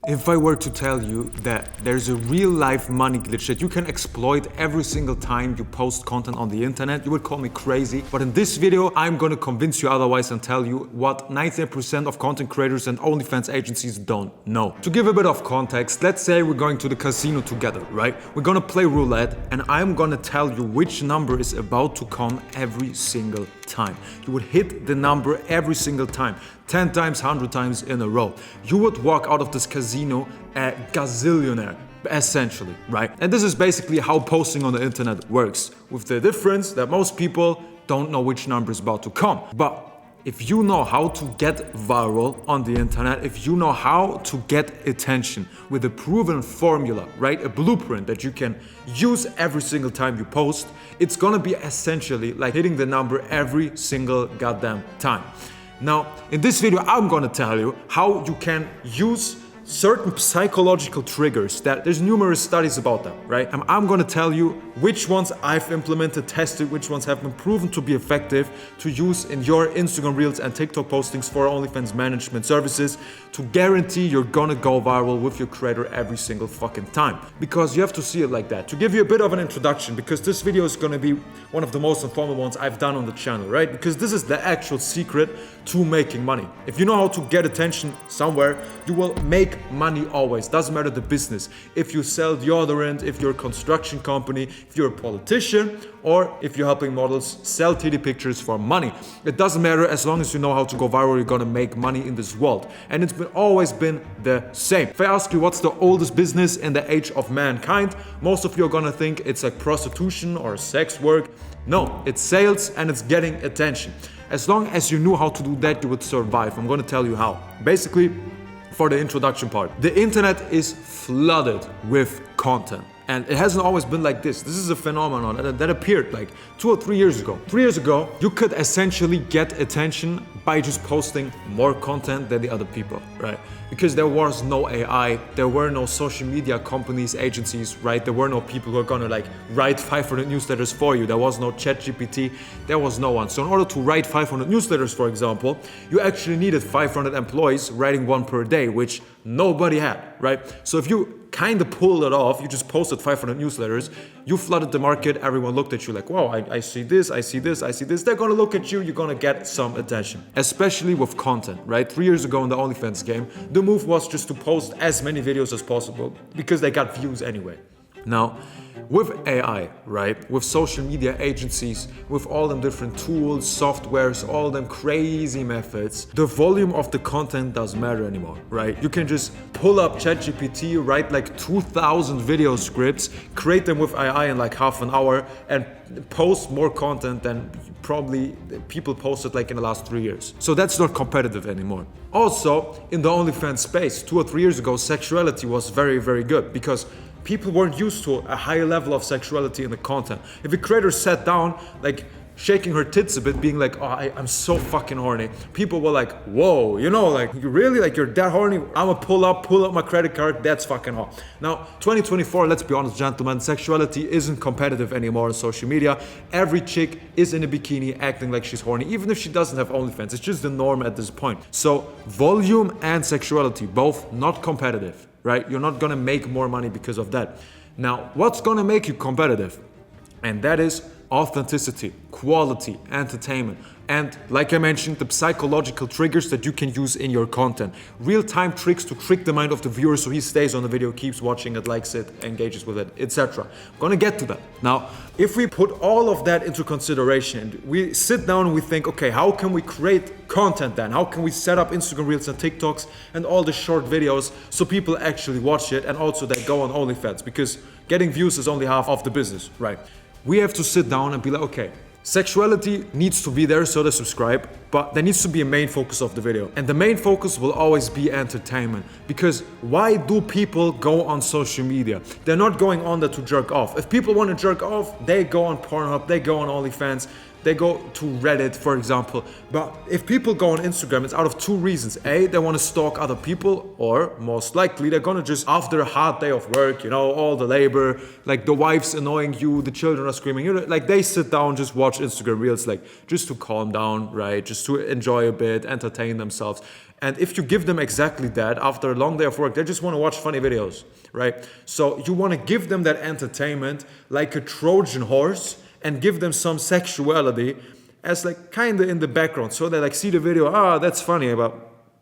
If I were to tell you that there's a real life money glitch that you can exploit every single time you post content on the internet, you would call me crazy. But in this video, I'm gonna convince you otherwise and tell you what 98% of content creators and OnlyFans agencies don't know. To give a bit of context, let's say we're going to the casino together, right? We're gonna play roulette and I'm gonna tell you which number is about to come every single time. You would hit the number every single time. 10 times, 100 times in a row. You would walk out of this casino a gazillionaire, essentially, right? And this is basically how posting on the internet works, with the difference that most people don't know which number is about to come. But if you know how to get viral on the internet, if you know how to get attention with a proven formula, right? A blueprint that you can use every single time you post, it's gonna be essentially like hitting the number every single goddamn time. Now, in this video, I'm gonna tell you how you can use certain psychological triggers that there's numerous studies about them, right? And I'm gonna tell you which ones I've implemented, tested, which ones have been proven to be effective to use in your Instagram Reels and TikTok postings for OnlyFans management services to guarantee you're gonna go viral with your creator every single fucking time. Because you have to see it like that. To give you a bit of an introduction, because this video is gonna be one of the most informative ones I've done on the channel, right? Because this is the actual secret to making money. If you know how to get attention somewhere, you will make money always. Doesn't matter the business. If you sell deodorant, if you're a construction company, if you're a politician, or if you're helping models sell titty pictures for money. It doesn't matter, as long as you know how to go viral, you're gonna make money in this world. And it's always been the same. If I ask you what's the oldest business in the age of mankind, most of you are gonna think it's like prostitution or sex work. No, it's sales and it's getting attention. As long as you knew how to do that, you would survive. I'm gonna tell you how. Basically, for the introduction part, the internet is flooded with content. And it hasn't always been like this. This is a phenomenon that appeared like 2 or 3 years ago. 3 years ago, you could essentially get attention by just posting more content than the other people, right? Because there was no AI, there were no social media companies, agencies, right? There were no people who are gonna like write 500 newsletters for you. There was no ChatGPT, there was no one. So in order to write 500 newsletters, for example, you actually needed 500 employees writing one per day, which nobody had, right? So if you kind of pulled it off, you just posted 500 newsletters, you flooded the market, everyone looked at you like, wow, I see this, I see this, I see this. They're gonna look at you, you're gonna get some attention. Especially with content, right? 3 years ago in the OnlyFans game, the move was just to post as many videos as possible because they got views anyway. Now, with AI, right, with social media agencies, with all them different tools, softwares, all them crazy methods, the volume of the content doesn't matter anymore, right? You can just pull up ChatGPT, write like 2,000 video scripts, create them with AI in like half an hour, and post more content than probably people posted like in the last 3 years. So that's not competitive anymore. Also, in the OnlyFans space, 2 or 3 years ago, sexuality was very, very good because people weren't used to a higher level of sexuality in the content. If a creator sat down, like shaking her tits a bit, being like, oh, I'm so fucking horny, people were like, whoa, you know, like, you really, like, you're that horny? I'ma pull up my credit card, that's fucking hot. Now, 2024, let's be honest, gentlemen, sexuality isn't competitive anymore on social media. Every chick is in a bikini acting like she's horny, even if she doesn't have OnlyFans. It's just the norm at this point. So, volume and sexuality, both not competitive, right? You're not gonna make more money because of that. Now, what's gonna make you competitive? And that is authenticity, quality, entertainment, and like I mentioned, the psychological triggers that you can use in your content. Real-time tricks to trick the mind of the viewer so he stays on the video, keeps watching it, likes it, engages with it, etc. I'm gonna get to that. Now, if we put all of that into consideration, we sit down and we think, okay, how can we create content then? How can we set up Instagram Reels and TikToks and all the short videos so people actually watch it and also they go on OnlyFans? Because getting views is only half of the business, right? We have to sit down and be like, okay, sexuality needs to be there, so they subscribe, but there needs to be a main focus of the video. And the main focus will always be entertainment. Because why do people go on social media? They're not going on there to jerk off. If people want to jerk off, they go on Pornhub, they go on OnlyFans, they go to Reddit, for example. But if people go on Instagram, it's out of 2 reasons. A, they want to stalk other people, or most likely they're gonna just, after a hard day of work, you know, all the labor, like the wife's annoying you, the children are screaming, you know, like they sit down, just watch Instagram Reels, like just to calm down, right? Just to enjoy a bit, entertain themselves. And if you give them exactly that after a long day of work, they just want to watch funny videos, right? So you want to give them that entertainment like a Trojan horse and give them some sexuality as like kind of in the background, so they like see the video, that's funny, but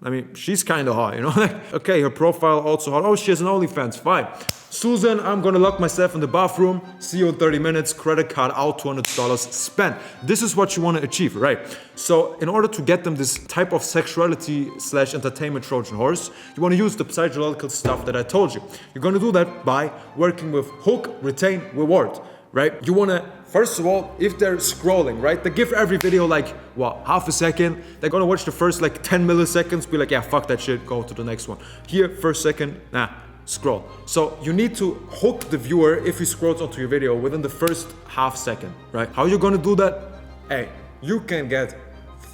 I mean, she's kind of hot, you know? Like, okay, her profile also hot. Oh, she has an OnlyFans, fine. Susan, I'm gonna lock myself in the bathroom. See you in 30 minutes, credit card out, $200 spent. This is what you wanna achieve, right? So in order to get them this type of sexuality / entertainment Trojan horse, you wanna use the psychological stuff that I told you. You're gonna do that by working with hook, retain, reward, right? You wanna, first of all, if they're scrolling, right? They give every video like, what, half a second. They're gonna watch the first like 10 milliseconds, be like, yeah, fuck that shit, go to the next one. Here, first second, nah, scroll. So you need to hook the viewer if he scrolls onto your video within the first half second, right? How you gonna do that? Hey, you can get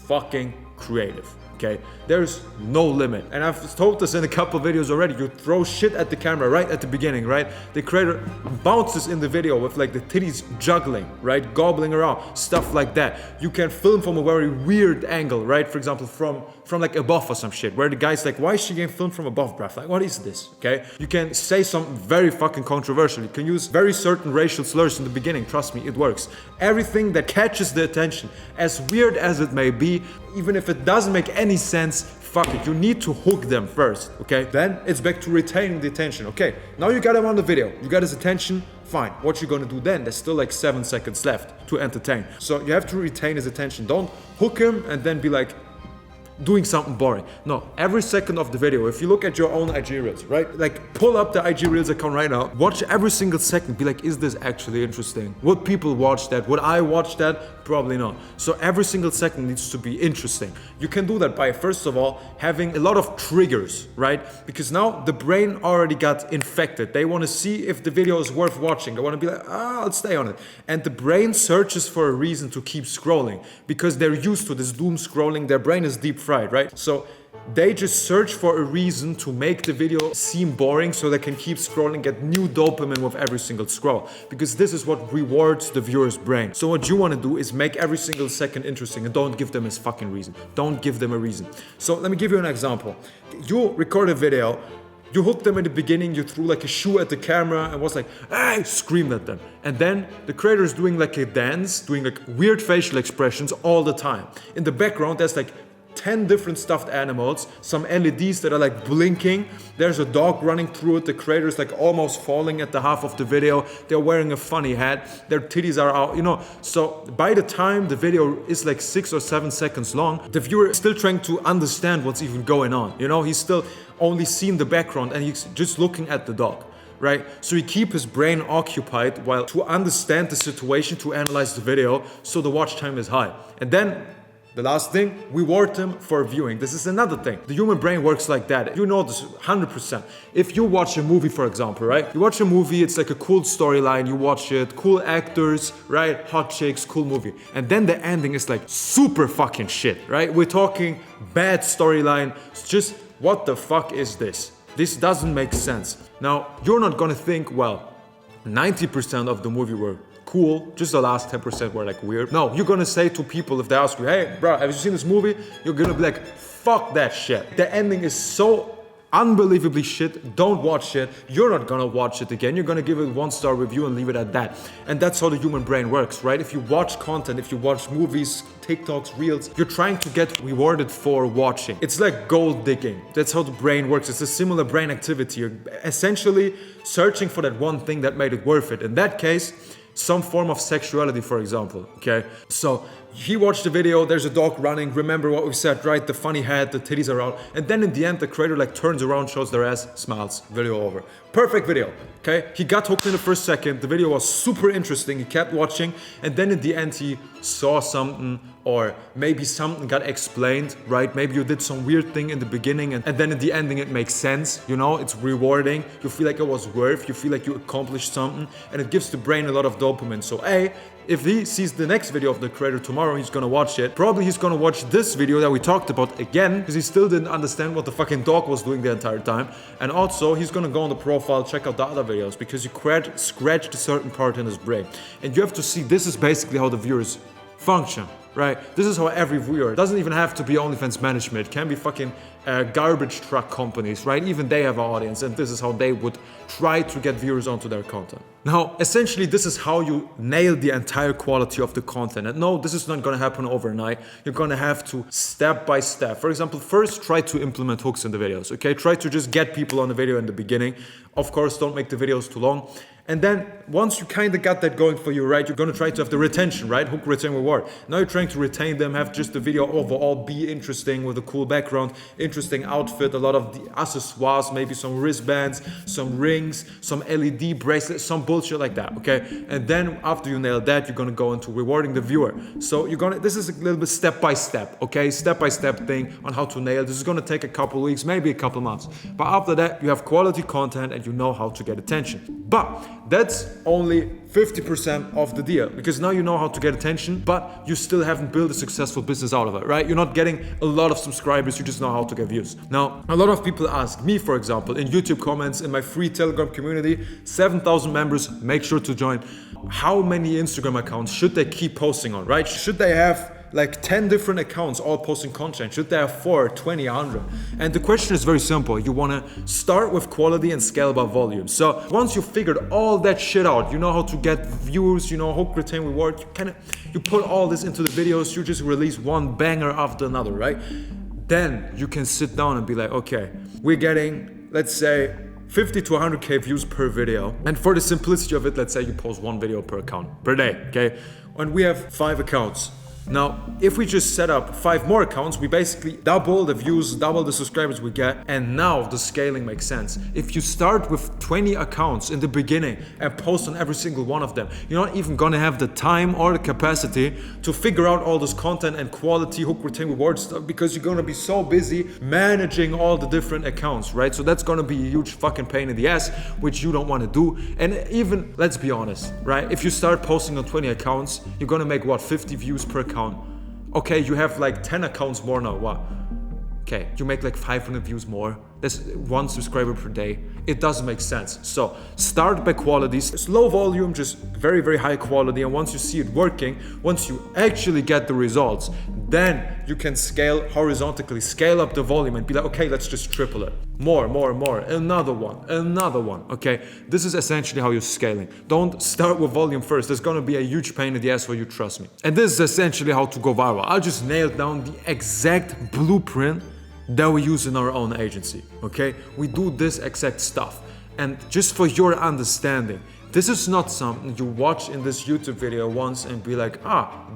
fucking creative. Okay, there's no limit. And I've told this in a couple videos already. You throw shit at the camera right at the beginning, right? The creator bounces in the video with like the titties juggling, right? Gobbling around, stuff like that. You can film from a very weird angle, right? For example, from like above or some shit, where the guy's like, why is she getting filmed from above, bruv? Like, what is this? Okay, you can say something very fucking controversial. You can use very certain racial slurs in the beginning. Trust me, it works. Everything that catches the attention, as weird as it may be, even if it doesn't make any sense, fuck it, you need to hook them first, okay? Then it's back to retaining the attention. Okay, now you got him on the video, you got his attention, fine. What you gonna do then? There's still like 7 seconds left to entertain. So you have to retain his attention. Don't hook him and then be like, doing something boring. No, every second of the video, if you look at your own IG Reels, right? Like, pull up the IG Reels account right now, watch every single second, be like, is this actually interesting? Would people watch that? Would I watch that? Probably not. So every single second needs to be interesting. You can do that by, first of all, having a lot of triggers, right? Because now the brain already got infected. They want to see if the video is worth watching. They want to be like, I'll stay on it. And the brain searches for a reason to keep scrolling because they're used to this doom scrolling. Their brain is deep fried, right? So they just search for a reason to make the video seem boring so they can keep scrolling, get new dopamine with every single scroll. Because this is what rewards the viewer's brain. So what you want to do is make every single second interesting and don't give them a fucking reason. Don't give them a reason. So let me give you an example. You record a video, you hooked them in the beginning, you threw like a shoe at the camera and was like, hey, screamed at them. And then the creator is doing like a dance, doing like weird facial expressions all the time. In the background, there's like 10 different stuffed animals, some LEDs that are like blinking. There's a dog running through it. The creator is like almost falling at the half of the video. They're wearing a funny hat. Their titties are out, you know. So by the time the video is like 6 or 7 seconds long, the viewer is still trying to understand what's even going on. You know, he's still only seeing the background and he's just looking at the dog. Right? So he keep his brain occupied while to understand the situation, to analyze the video, so the watch time is high. And then the last thing, reward them for viewing. This is another thing. The human brain works like that. You know this 100%. If you watch a movie, for example, right? You watch a movie, it's like a cool storyline, you watch it, cool actors, right? Hot chicks, cool movie. And then the ending is like super fucking shit, right? We're talking bad storyline. It's just, what the fuck is this? This doesn't make sense. Now, you're not gonna think, well, 90% of the movie were cool, just the last 10% were like weird. No, you're gonna say to people if they ask you, hey bro, have you seen this movie? You're gonna be like, fuck that shit. The ending is so unbelievably shit, don't watch it. You're not gonna watch it again. You're gonna give it 1-star review and leave it at that. And that's how the human brain works, right? If you watch content, if you watch movies, TikToks, Reels, you're trying to get rewarded for watching. It's like gold digging. That's how the brain works. It's a similar brain activity. You're essentially searching for that one thing that made it worth it. In that case, some form of sexuality, for example, okay? So he watched the video, there's a dog running, remember what we said, right? The funny hat, the titties are out. And then in the end, the creator like turns around, shows their ass, smiles, video over. Perfect video, okay? He got hooked in the first second, the video was super interesting, he kept watching, and then in the end, he saw something, or maybe something got explained, right? Maybe you did some weird thing in the beginning, and then in the ending, it makes sense, you know? It's rewarding, you feel like it was worth, you feel like you accomplished something, and it gives the brain a lot of dopamine. So A, if he sees the next video of the creator tomorrow, he's gonna watch it. Probably he's gonna watch this video that we talked about again, because he still didn't understand what the fucking dog was doing the entire time. And also, he's gonna go on the profile, check out the other videos, because you scratched a certain part in his brain. And you have to see, this is basically how the viewers function, right? This is how every viewer, it doesn't even have to be OnlyFans management. It can be fucking garbage truck companies, right? Even they have an audience, and this is how they would try to get viewers onto their content. Now, essentially, this is how you nail the entire quality of the content. And no, this is not gonna happen overnight. You're gonna have to step by step. For example, first try to implement hooks in the videos, okay? Try to just get people on the video in the beginning. Of course, don't make the videos too long. And then once you kind of got that going for you, right, you're going to try to have the retention, right? Hook, retain, reward. Now you're trying to retain them, have just the video overall be interesting with a cool background, interesting outfit, a lot of the accessoires, maybe some wristbands, some rings, some LED bracelets, some bullshit like that, okay? And then after you nail that, you're going to go into rewarding the viewer. So this is a little bit step by step, okay? Step by step thing on how to nail. This is going to take a couple weeks, maybe a couple months. But after that, you have quality content and you know how to get attention. But that's only 50% of the deal, because now you know how to get attention, but you still haven't built a successful business out of it, right? You're not getting a lot of subscribers, you just know how to get views. Now, a lot of people ask me, for example, in YouTube comments, in my free Telegram community, 7,000 members, make sure to join. How many Instagram accounts should they keep posting on, right? Should they have like 10 different accounts all posting content? Should they have 4, 20, 100? And the question is very simple. You want to start with quality and scale by volume. So once you figured all that shit out, you know how to get views, you know, hook, retain, reward, you put all this into the videos, you just release one banger after another, right? Then you can sit down and be like, okay, we're getting, let's say, 50 to 100K views per video. And for the simplicity of it, let's say you post one video per account per day, okay? And we have 5 accounts. Now, if we just set up 5 more accounts, we basically double the views, double the subscribers we get, and now the scaling makes sense. If you start with 20 accounts in the beginning and post on every single one of them, you're not even gonna have the time or the capacity to figure out all this content and quality, hook, retain, reward stuff, because you're gonna be so busy managing all the different accounts, right? So that's gonna be a huge fucking pain in the ass, which you don't wanna do. And even, let's be honest, right? If you start posting on 20 accounts, you're gonna make what, 50 views per account? Okay, you have like 10 accounts more now, what? Okay, you make like 500 views more. That's 1 subscriber per day. It doesn't make sense. So start by quality, slow volume, just very, very high quality. And once you see it working, once you actually get the results, then you can scale horizontally, scale up the volume and be like, okay, let's just triple it. More, another one, okay? This is essentially how you're scaling. Don't start with volume first. There's gonna be a huge pain in the ass for you, trust me. And this is essentially how to go viral. I'll just nail down the exact blueprint that we use in our own agency, okay? We do this exact stuff. And just for your understanding, this is not something you watch in this YouTube video once and be like,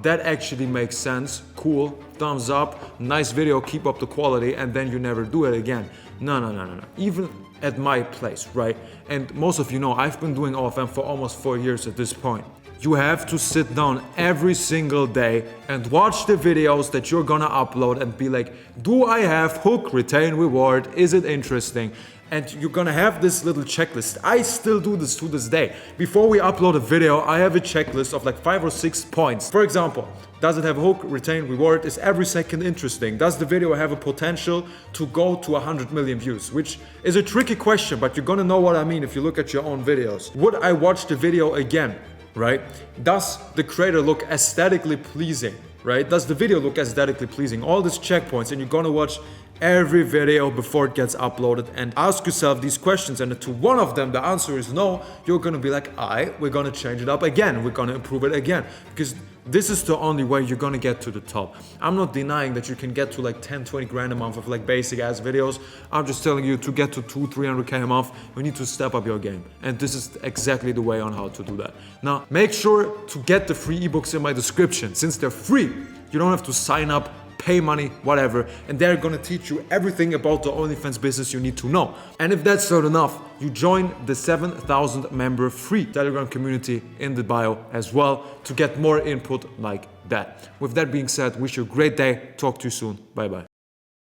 that actually makes sense, cool, thumbs up, nice video, keep up the quality, and then you never do it again. No. Even at my place, right? And most of you know, I've been doing OFM for almost 4 years at this point. You have to sit down every single day and watch the videos that you're gonna upload and be like, do I have hook, retain, reward? Is it interesting? And you're gonna have this little checklist. I still do this to this day. Before we upload a video, I have a checklist of like 5 or 6 points. For example, does it have a hook, retain, reward? Is every second interesting? Does the video have a potential to go to 100 million views? Which is a tricky question, but you're gonna know what I mean if you look at your own videos. Would I watch the video again? Right? Does the creator look aesthetically pleasing? Right? Does the video look aesthetically pleasing? All these checkpoints, and you're gonna watch every video before it gets uploaded and ask yourself these questions, and to one of them the answer is no, you're gonna be like, we're gonna change it up again, we're gonna improve it again, because this is the only way you're gonna get to the top. I'm not denying that you can get to like 10-20 grand a month of like basic ass videos. I'm just telling you, to get to 200-300K a month, you need to step up your game, and this is exactly the way on how to do that. Now make sure to get the free ebooks in my description. Since they're free, you don't have to sign up, pay money, whatever, and they're gonna teach you everything about the OnlyFans business you need to know. And if that's not enough, you join the 7,000 member free Telegram community in the bio as well to get more input like that. With that being said, wish you a great day. Talk to you soon. Bye bye.